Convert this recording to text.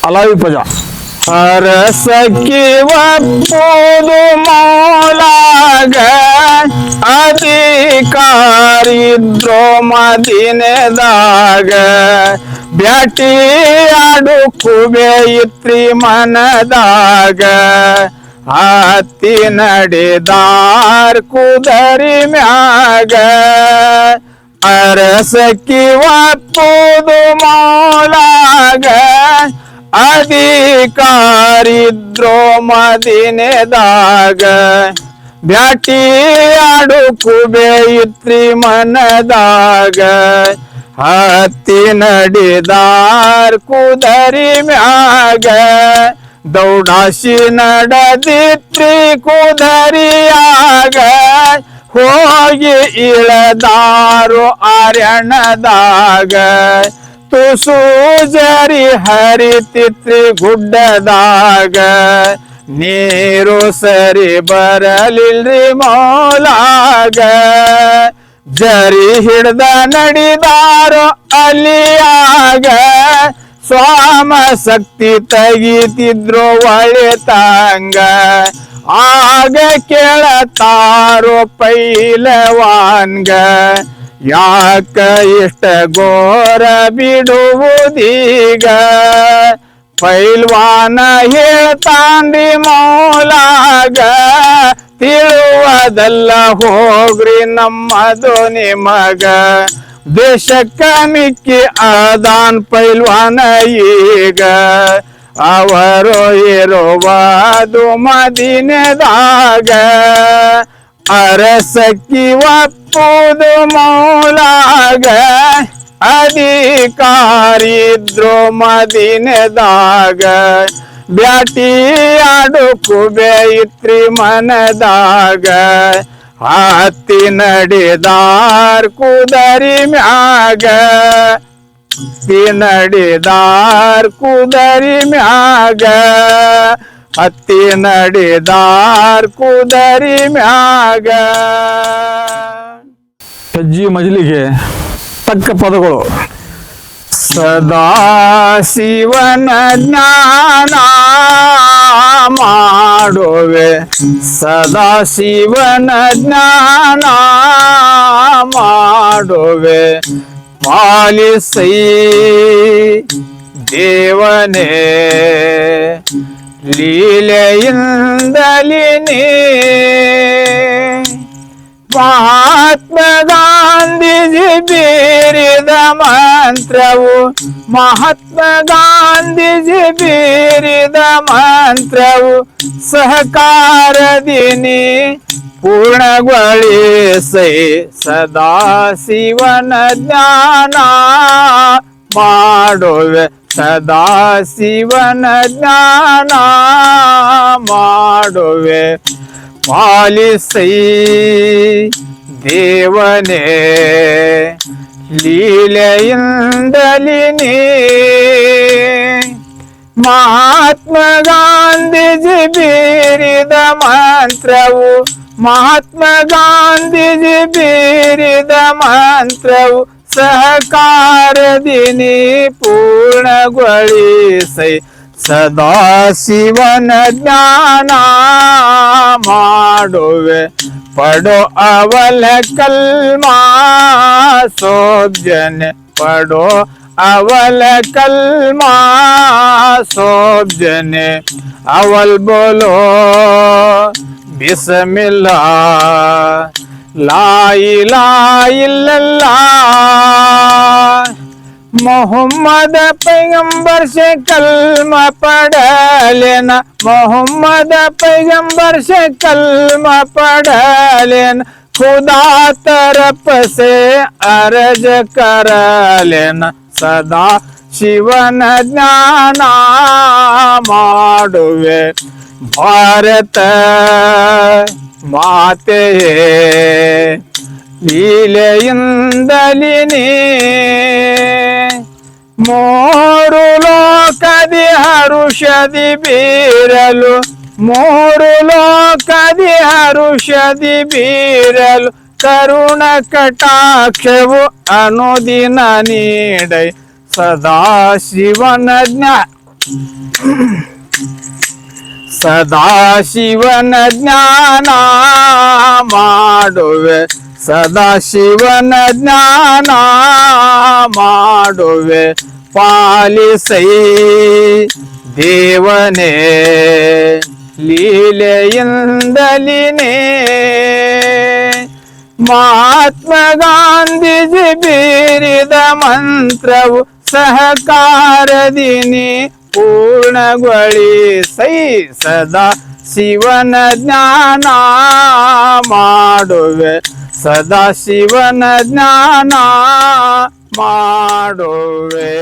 ಅಲಾವಿ ಪಜ ಅರಸಕ್ಕಿ ಒಪ್ಪುದು ಮೌಲಾಗ ಅಧಿಕಾರಿ ದ್ರೋಮದಿನೆದಾಗ ಬ್ಯಾಟಿ ಆಡುಕು ಬೇಯಿತ್ರಿ ಮನದಾಗ ಹತ್ತಿ ನಡೆದಾರ್ ಕುದರಿ ಮ್ಯಾಗ ಅರಸಕ್ಕಿ ಒಪ್ಪುದು ಮೌಲಾಗ ಅಧಿಕಾರಿ ದ್ರೋಮದಿನೆದಾಗ ಬ್ಯಾಟಿ ಆಡುಕು ಬೇಯಿತ್ರಿ ಮನದಾಗ ಹತ್ತಿ ನಡೆದಾರ್ ಕುದರಿ ಮ್ಯಾಗ ದೌಡಾಸಿ ನಡೆದಿತ್ರಿ ಕುದರಿಯಾಗ ಹೋಗಿ ಇಳದಾರು ಅರಣ್ಯದಾಗ ತುಸು ಜರಿ ಹರಿತಿತ್ರಿ ಗುಡ್ಡದಾಗ ನೀರು ಸರಿ ಬರಲಿಲ್ರಿ ಮೌಲಾಗ ಜರಿ ಹಿಡ್ದ ನಡಿದಾರೋ ಅಲಿಯಾಗ ಸ್ವಾಮ ಶಕ್ತಿ ತೆಗಿತಿದ್ರು ಒಳೆತಂಗ ಆಗ ಕೇಳತಾರೋ ಪೈಲವಾನ್ಗ ಯಾಕ ಇಷ್ಟ ಘೋರ ಬಿಡುವುದೀಗ ಪೈಲ್ವಾನ ಹೇಳ್ತಾನ್ರಿ ಮೌಲಾಗ ತಿಳುವದಲ್ಲ ಹೋಗ್ರಿ ನಮ್ಮದು ನಿಮಗ ದೇಶಕ್ಕ ಮಿಕ್ಕಿ ಅದಾನ್ ಪೈಲ್ವಾನ ಈಗ ಅವರು ಇರುವುದು ಮದಿನೆದಾಗ ಅರಸಕ್ಕಿ ಒಪ್ಪುದು ಮೌಲಾಗ ಅಧಿಕಾರಿ ದ್ರೋಮದಿನೆದಾಗ ಬ್ಯಾಟಿ ಆಡುಕು ಬೇಯಿತ್ರಿ ಮನದಾಗ ಹತ್ತಿ ನಡೆದಾರ್ ಕುದರಿ ಮ್ಯಾಗ ಹತ್ತಿ ನಡೆದಾರ್ ಕುದರಿ ಮ್ಯಾಗ ಹತ್ತಿ ನಡೆದಾರ್ ಕುದರಿ ಮ್ಯಾಗ. ಹೆಜ್ಜಿ ಮಜಲಿಗೆ ತಕ್ಕ ಪದಗಳು. ಸದಾ ಶಿವನ ಜ್ಞಾನ ಮಾಡುವೆ ಸದಾ ಶಿವನ ಜ್ಞಾನ ಮಾಡುವೆ ಪಾಲಿಸೈ ದೇವನೇ ಲೀಲೆಯಿಂದಲಿನಿ ಮಹಾತ್ಮ ಗಾಂಧೀಜಿ ಬೀರಿದ ಮಂತ್ರವು ಮಹಾತ್ಮ ಗಾಂಧೀಜಿ ಬೀರಿದ ಮಂತ್ರವು ಸಹಕಾರದಿನಿ ಪೂರ್ಣಗೊಳಿಸೈ ಸದಾ ಶಿವನ ಜ್ಞಾನ ಮಾಡುವೆ ಸದಾ ಶಿವನ ಜ್ಞಾನ ಮಾಡುವೆ ಪಾಲಿಸೈ ದೇವನೇ ಲೀಲೆಯಿಂದಲಿನಿ ಮಹಾತ್ಮ ಗಾಂಧೀಜಿ ಬೀರಿದ ಮಂತ್ರವು ಮಹಾತ್ಮ ಗಾಂಧೀಜಿ ಬೀರಿದ ಮಂತ್ರವು ಸಹಕಾರದಿನಿ ಪೂರ್ಣಗೊಳಿಸೈ ಸದಾ ಶಿವನ ಜ್ಞಾನ ಮಾಡುವೆ ಪಡೋ ಅವಲ ಕಲ್ಮಾ ಸೋಬ್ಜನೆ ಪಡೋ ಅವಲ ಕಲ್ಮಾ ಸೋಬ್ಜನೆ ಅವಲ್ ಬೋಲೋ ಬಿಸ್ಮಿಲ್ಲಾ ಲಾ ಇಲಾಹಾ ಇಲ್ಲಲ್ಲಾಹ್ मोहम्मद पैगंबर से कलमा पढ़ लेना मोहम्मद पैगंबर से कलमा पढ़ लेना खुदा तरफ से अर्ज कर लेना सदा शिवन ज्ञान ಮಾಡುವೆ ಭಾರತ ಮಾತೆ ಲೀಲೆಯಿಂದಲಿನಿ ಮೂರು ಲೋಕದಿ ಹರುಷದಿ ಬೀರಲು ಮೂರು ಲೋಕದಿ ಹರುಷದಿ ಬೀರಲು ಕರುಣ ಕಟಾಕ್ಷವು ಅನುದಿನ ನೀಡೈ ಸದಾ ಶಿವನ ಸದಾ ಶಿವನ ಜ್ಞಾನ ಮಾಡುವೆ, ಸದಾ ಶಿವನ ಜ್ಞಾನ ಮಾಡುವೆ, ಪಾಲಿಸೈ ದೇವನೇ ಲೀಲೆಯಿಂದಲಿನೇ. ಮಹಾತ್ಮ ಗಾಂಧೀಜಿ ಬೀರಿದ ಮಂತ್ರವು ಸಹಕಾರದಿನಿ ಪೂರ್ಣಗೊಳಿಸೈ, ಸದಾ ಶಿವನ ಜ್ಞಾನ ಮಾಡುವೆ, ಸದಾ ಶಿವನ ಜ್ಞಾನ ಮಾಡುವೆ.